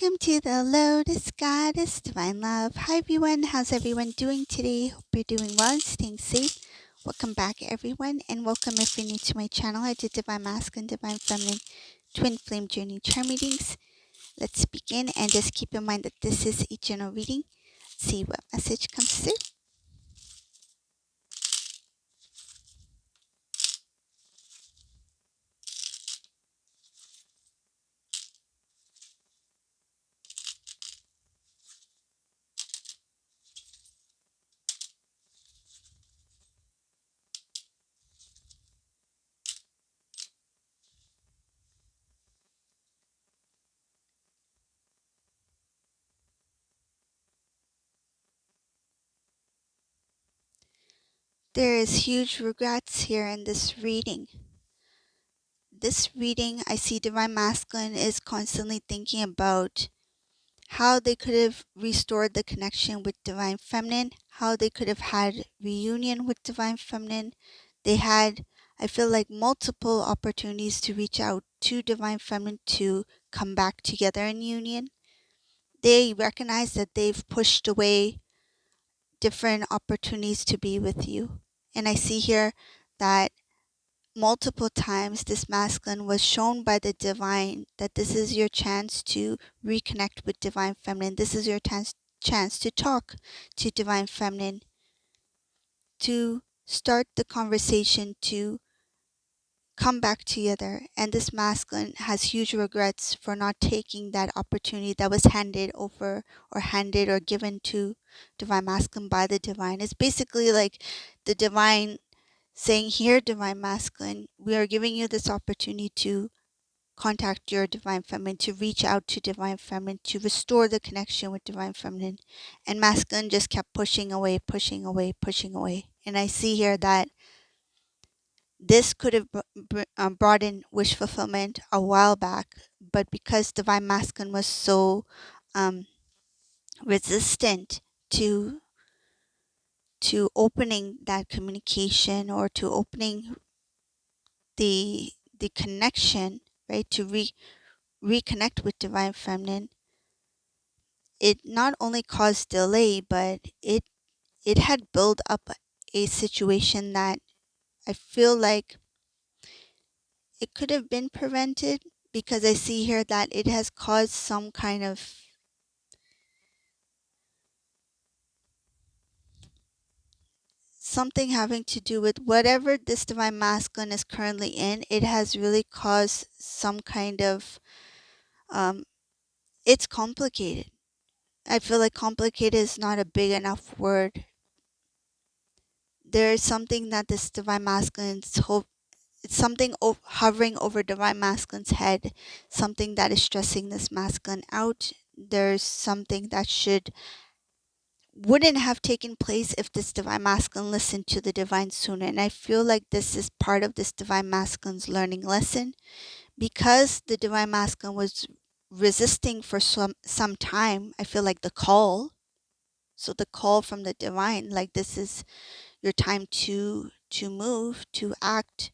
Welcome to the Lotus Goddess Divine Love. Hi everyone, how's everyone doing today? Hope you're doing well and staying safe. Welcome back everyone, and welcome if you're new to my channel. I do Divine Masculine, Divine Feminine, Twin Flame Journey Charm readings. Let's begin, and just keep in mind that this is a general reading. See what message comes through. There is huge regrets here in this reading. This reading, I see Divine Masculine is constantly thinking about how they could have restored the connection with Divine Feminine, how they could have had reunion with Divine Feminine. They had, I feel like, multiple opportunities to reach out to Divine Feminine to come back together in union. They recognize that they've pushed away different opportunities to be with you. And I see here that multiple times this masculine was shown by the divine that this is your chance to reconnect with Divine Feminine. This is your chance to talk to Divine Feminine, to start the conversation, to come back together. And this masculine has huge regrets for not taking that opportunity that was handed over or handed or given to Divine Masculine by the divine. It's basically like the divine saying, here, Divine Masculine, we are giving you this opportunity to contact your Divine Feminine, to reach out to Divine Feminine, to restore the connection with Divine Feminine. And Masculine just kept pushing away, pushing away, pushing away. And I see here that this could have brought in wish fulfillment a while back, but because Divine Masculine was so resistant to opening that communication, or to opening the connection, right, to reconnect with Divine Feminine, it not only caused delay, but it had built up a situation that I feel like it could have been prevented, because I see here that it has caused some kind of something having to do with whatever this Divine Masculine is currently in. It has really caused some kind of it's complicated. I feel like complicated is not a big enough word. There's something that this Divine Masculine's it's something hovering over Divine Masculine's head, something that is stressing this masculine out. There's something that wouldn't have taken place if this Divine Masculine listened to the divine sooner. And I feel like this is part of this Divine Masculine's learning lesson, because the Divine Masculine was resisting for some time. I feel like the call, so the call from the divine, like, this is your time to move, to act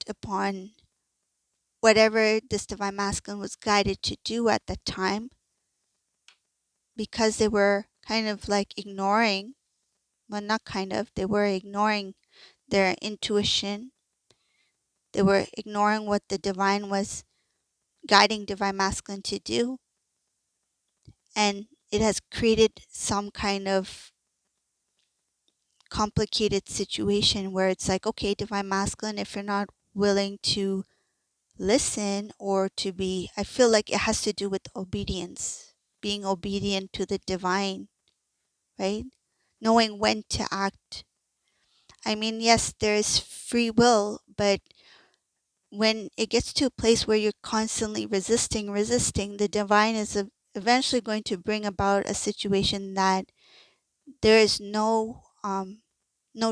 upon whatever this Divine Masculine was guided to do at that time, because they were kind of like ignoring, well, not kind of, they were ignoring their intuition. They were ignoring what the divine was guiding Divine Masculine to do. And it has created some kind of complicated situation where it's like, okay, Divine Masculine, if you're not willing to listen or to be, I feel like it has to do with obedience, being obedient to the divine, right? Knowing when to act. I mean, yes, there's free will, but when it gets to a place where you're constantly resisting, the divine is eventually going to bring about a situation that there is no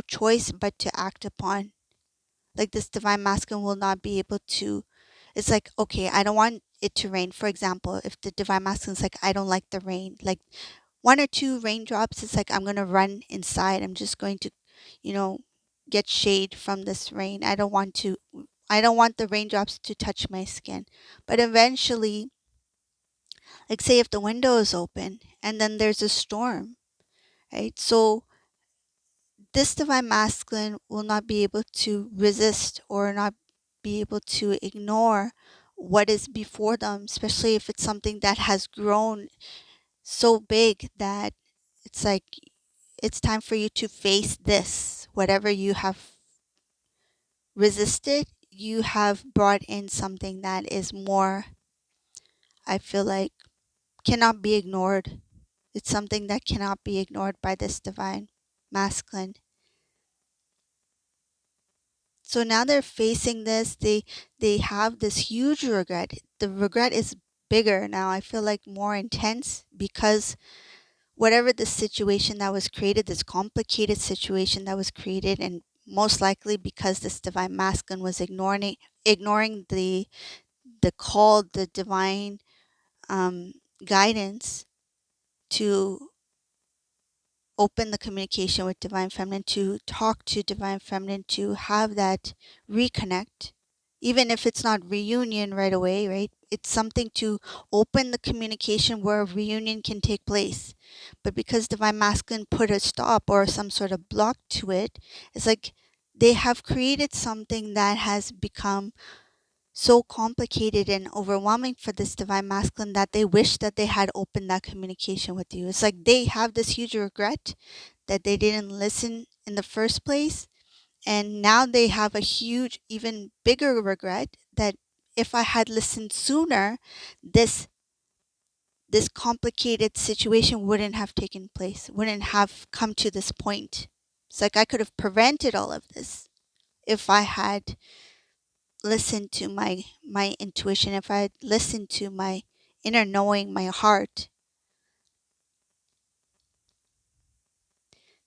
choice but to act upon. Like, this Divine Masculine will not be able to, it's like, okay, I don't want it to rain. For example, if the Divine Masculine's like, I don't like the rain, like one or two raindrops, it's like, I'm going to run inside. I'm just going to, you know, get shade from this rain. I don't want the raindrops to touch my skin. But eventually Like, say if the window is open and then there's a storm, right? So this divine masculine will not be able to resist or not be able to ignore what is before them, especially if it's something that has grown so big that it's like it's time for you to face this. Whatever you have resisted, you have brought in something that is more, I feel like, cannot be ignored. It's something that cannot be ignored by this divine masculine. So now they're facing this, they have this huge regret. The regret is bigger now. I feel like more intense because whatever the situation that was created, this complicated situation that was created, and most likely because this divine masculine was ignoring the call, the divine guidance to open the communication with divine feminine, to talk to divine feminine, to have that reconnect, even if it's not reunion right away, right? It's something to open the communication where reunion can take place. But because divine masculine put a stop or some sort of block to it, it's like they have created something that has become so complicated and overwhelming for this divine masculine that they wish that they had opened that communication with you. It's like they have this huge regret that they didn't listen in the first place. And now they have a huge, even bigger regret that if I had listened sooner, this complicated situation wouldn't have taken place, wouldn't have come to this point. It's like I could have prevented all of this if I had listened to my intuition, if I had listened to my inner knowing, my heart.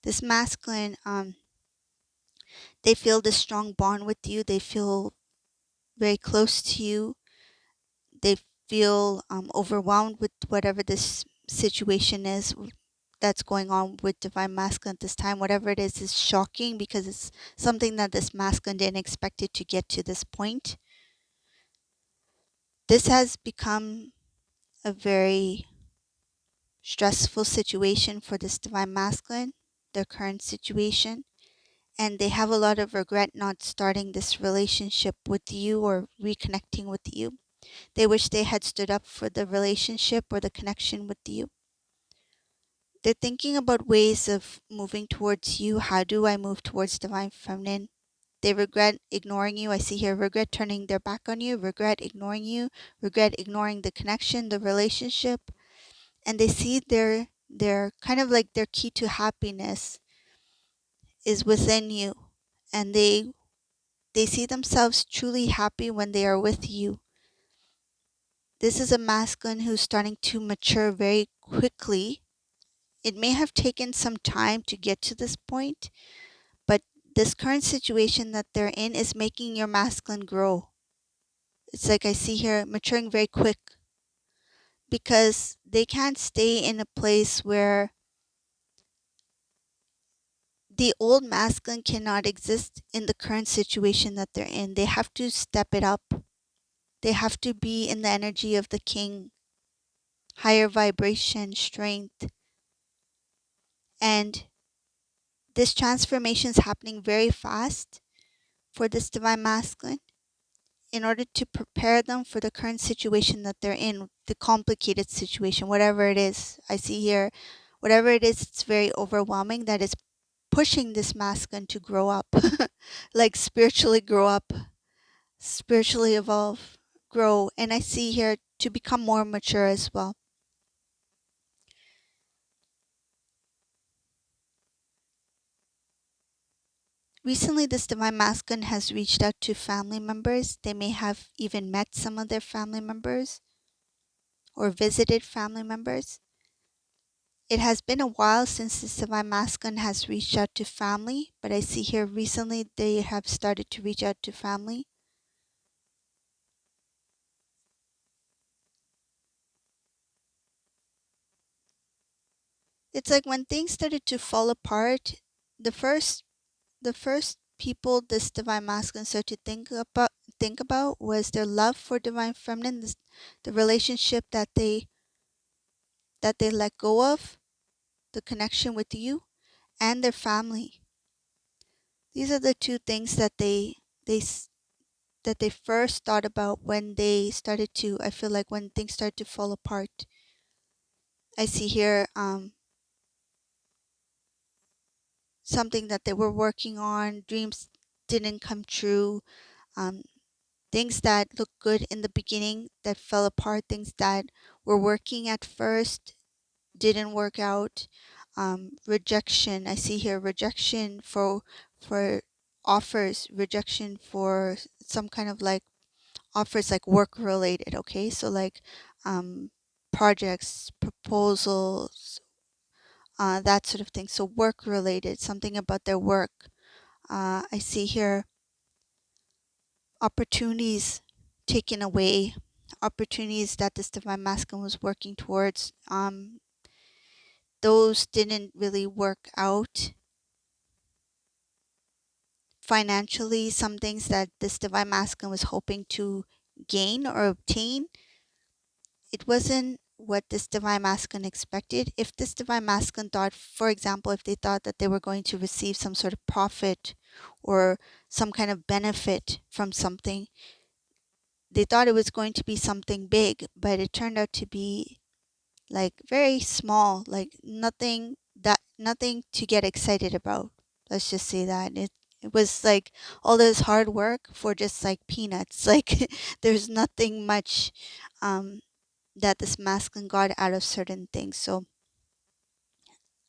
This masculine, they feel this strong bond with you. They feel very close to you. They feel overwhelmed with whatever this situation is that's going on with divine masculine at this time. Whatever it is shocking because it's something that this masculine didn't expect it to get to this point. This has become a very stressful situation for this divine masculine, their current situation, and they have a lot of regret not starting this relationship with you or reconnecting with you. They wish they had stood up for the relationship or the connection with you. They're thinking about ways of moving towards you. How do I move towards divine feminine? They regret ignoring you. I see here regret turning their back on you, regret ignoring you, regret ignoring the connection, the relationship, and they see their kind of like their key to happiness is within you, and they see themselves truly happy when they are with you. This is a masculine who's starting to mature very quickly. It may have taken some time to get to this point, but this current situation that they're in is making your masculine grow. It's like I see here maturing very quick because they can't stay in a place where the old masculine cannot exist in the current situation that they're in. They have to step it up. They have to be in the energy of the king, higher vibration, strength. And this transformation is happening very fast for this divine masculine in order to prepare them for the current situation that they're in, the complicated situation, whatever it is. I see here, whatever it is, it's very overwhelming that is pushing this masculine to grow up, like spiritually grow up, spiritually evolve, grow. And I see here to become more mature as well. Recently, this divine masculine has reached out to family members. They may have even met some of their family members or visited family members. It has been a while since this divine masculine has reached out to family, but I see here recently they have started to reach out to family. It's like when things started to fall apart, the first the first people this divine masculine started to think about was their love for divine feminine, the relationship that they that they let go of the connection with you and their family. These are the two things that they first thought about when they started to, I feel like when things start to fall apart. I see here something that they were working on, dreams didn't come true, um, things that looked good in the beginning that fell apart, things that were working at first didn't work out. Rejection, I see here rejection for offers, rejection for some kind of like offers like work related, okay? So like projects, proposals, that sort of thing. So work related, something about their work. I see here opportunities taken away, opportunities that this divine masculine was working towards. Those didn't really work out. Financially, some things that this divine masculine was hoping to gain or obtain, it wasn't what this divine masculine expected. If this divine masculine thought, for example, if they thought that they were going to receive some sort of profit or some kind of benefit from something, they thought it was going to be something big, but it turned out to be like very small, like nothing to get excited about. Let's just say that. It was like all this hard work for just like peanuts. Like there's nothing much that this masculine got out of certain things. So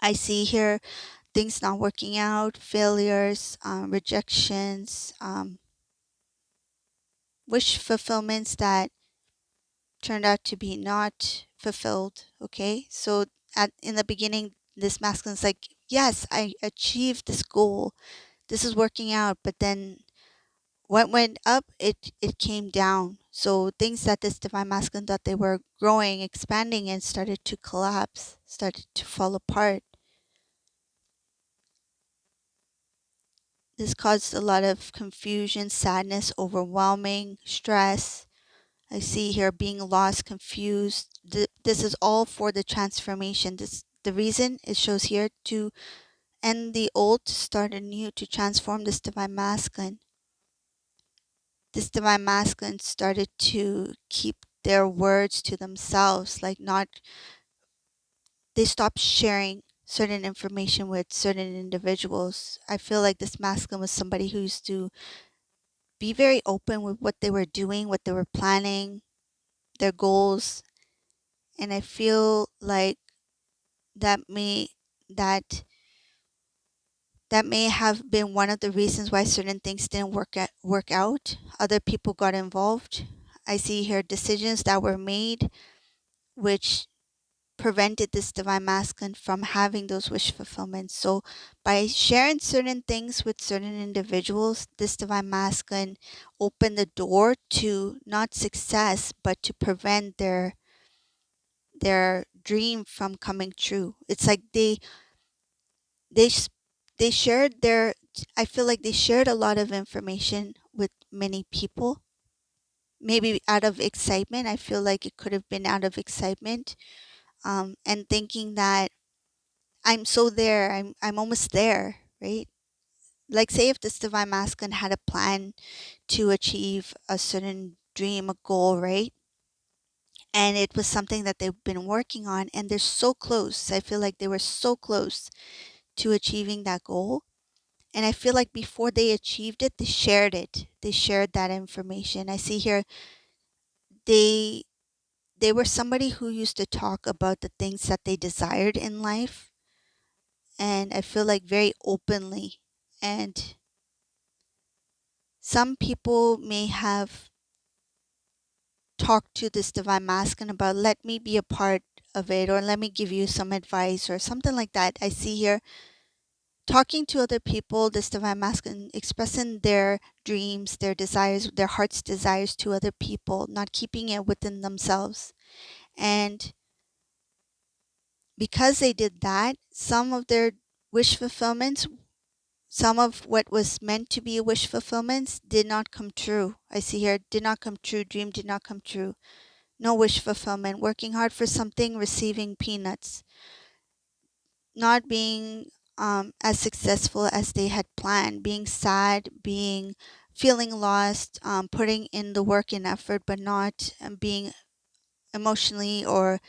I see here things not working out, failures, rejections, wish fulfillments that turned out to be not fulfilled. Okay, so in the beginning, this masculine's like, yes, I achieved this goal. This is working out, but then what went up, it came down. So things that this divine masculine thought they were growing, expanding, and started to collapse, started to fall apart. This caused a lot of confusion, sadness, overwhelming, stress. I see here being lost, confused. This is all for the transformation. The reason it shows here to end the old, to start anew, to transform this divine masculine. This divine masculine started to keep their words to themselves, like not, they stopped sharing certain information with certain individuals. I feel like this masculine was somebody who used to be very open with what they were doing, what they were planning, their goals. And I feel like that may that that may have been one of the reasons why certain things didn't work out. Other people got involved. I see here decisions that were made which prevented this divine masculine from having those wish fulfillments. So by sharing certain things with certain individuals, this divine masculine opened the door to not success, but to prevent their dream from coming true. It's like they s- they shared their, I feel like they shared a lot of information with many people. Maybe out of excitement. I feel like it could have been out of excitement, and thinking that I'm so there, I'm almost there, right? Like say if this divine masculine had a plan to achieve a certain dream, a goal, right? And it was something that they've been working on and they're so close. I feel like they were so close to achieving that goal. And I feel like before they achieved it, they shared it. They shared that information. I see here they they were somebody who used to talk about the things that they desired in life, and I feel like very openly. And some people may have talked to this divine masculine about, let me be a part of it, or let me give you some advice or something like that. I see here talking to other people, this divine masculine expressing their dreams, their desires, their heart's desires to other people, not keeping it within themselves. And because they did that, some of their wish fulfillments, some of what was meant to be a wish fulfillments did not come true. I see here, did not come true, dream did not come true. no wish fulfillment, working hard for something, receiving peanuts, not being as successful as they had planned, being sad, being feeling lost, putting in the work and effort, but not being emotionally, or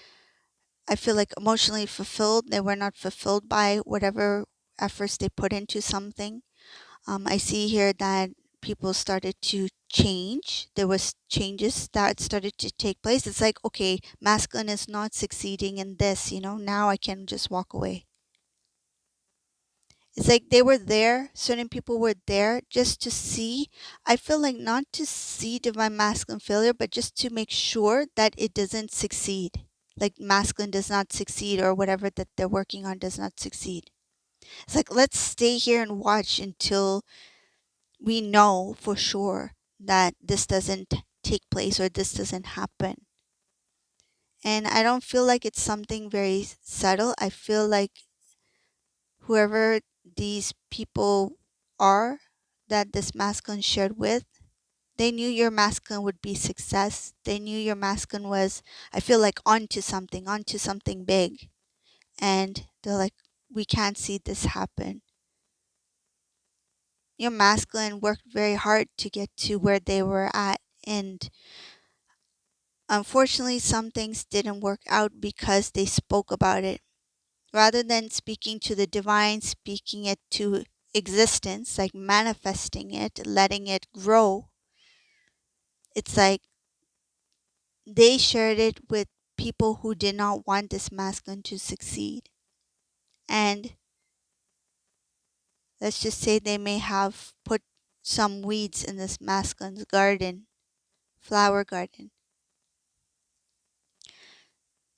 I feel like emotionally fulfilled. They were not fulfilled by whatever efforts they put into something. I see here that people started to change. There was changes that started to take place. It's like, okay, masculine is not succeeding in this, now I can just walk away. It's like they were there, certain people were there just to see, I feel like not to see divine masculine failure, but just to make sure that it doesn't succeed. Like masculine does not succeed, or whatever that they're working on does not succeed. It's like, let's stay here and watch until we know for sure that this doesn't take place or this doesn't happen. And I don't feel like it's something very subtle. I feel like whoever these people are that this masculine shared with, they knew your masculine would be success. They knew your masculine was, I feel like, onto something big. And they're like, we can't see this happen. Your masculine worked very hard to get to where they were at. And unfortunately, some things didn't work out because they spoke about it. Rather than speaking to the divine, speaking it to existence, like manifesting it, letting it grow, it's like they shared it with people who did not want this masculine to succeed. And let's just say they may have put some weeds in this masculine's garden, flower garden.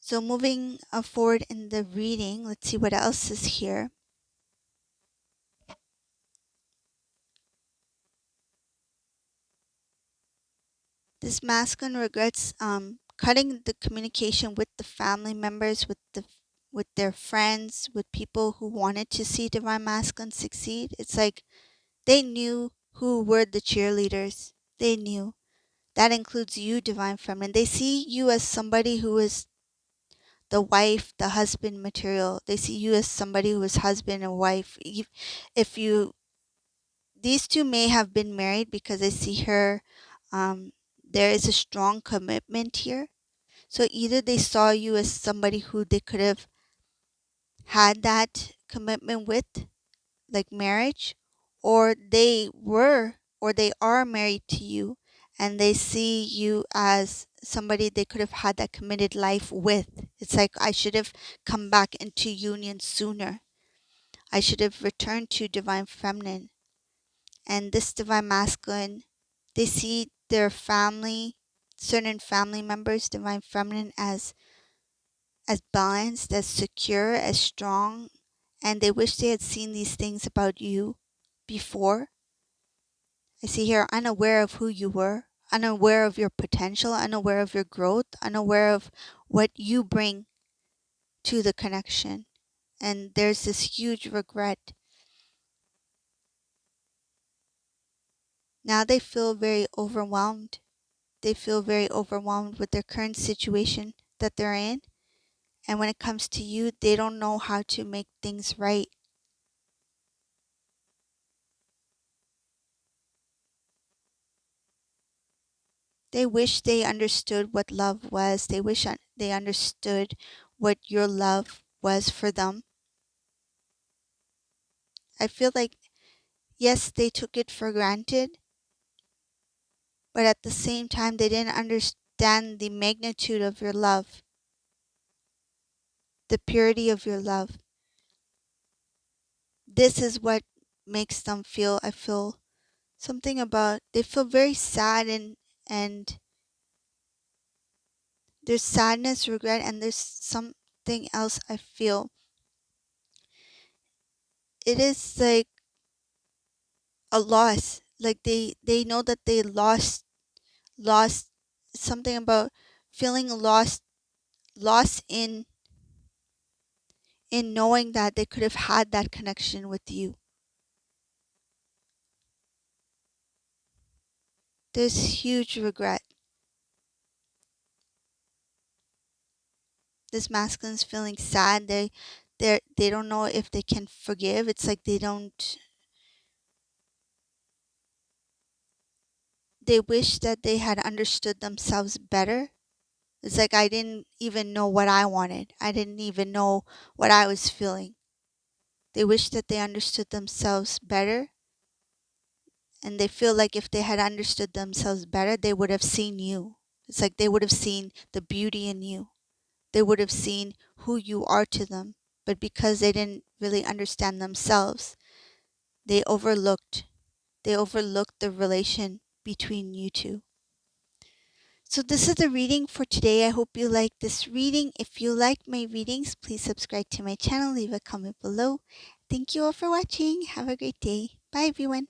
So moving forward in the reading, let's see what else is here. This masculine regrets cutting the communication with the family members, with their friends, with people who wanted to see divine masculine succeed. It's like they knew who were the cheerleaders. They knew. That includes you, divine feminine. They see you as somebody who is the wife, the husband material. They see you as somebody who is husband and wife. If you, these two may have been married, because I see her, there is a strong commitment here. So either they saw you as somebody who they could have had that commitment with, like marriage, or they are married to you, and they see you as somebody they could have had that committed life with. It's like, I should have come back into union sooner. I should have returned to divine feminine. And this divine masculine, they see their family, certain family members, divine feminine, as balanced, as secure, as strong, and they wish they had seen these things about you before. I see here, unaware of who you were, unaware of your potential, unaware of your growth, unaware of what you bring to the connection. And there's this huge regret. Now they feel very overwhelmed. They feel very overwhelmed with their current situation that they're in. And when it comes to you, they don't know how to make things right. They wish they understood what love was. They wish they understood what your love was for them. I feel like, yes, they took it for granted, but at the same time, they didn't understand the magnitude of your love, the purity of your love. This is what makes them feel, I feel something about, they feel very sad, and there's sadness, regret, and there's something else I feel. It is like a loss. Like they know that they lost something about feeling lost in knowing that they could have had that connection with you. There's huge regret. this masculine's feeling sad. They don't know if they can forgive. It's like they wish that they had understood themselves better. It's like, I didn't even know what I wanted. I didn't even know what I was feeling. They wish that they understood themselves better. And they feel like if they had understood themselves better, they would have seen you. It's like they would have seen the beauty in you. They would have seen who you are to them. But because they didn't really understand themselves, they overlooked the relation between you two. So this is the reading for today. I hope you like this reading. If you like my readings, please subscribe to my channel, leave a comment below. Thank you all for watching. Have a great day. Bye everyone.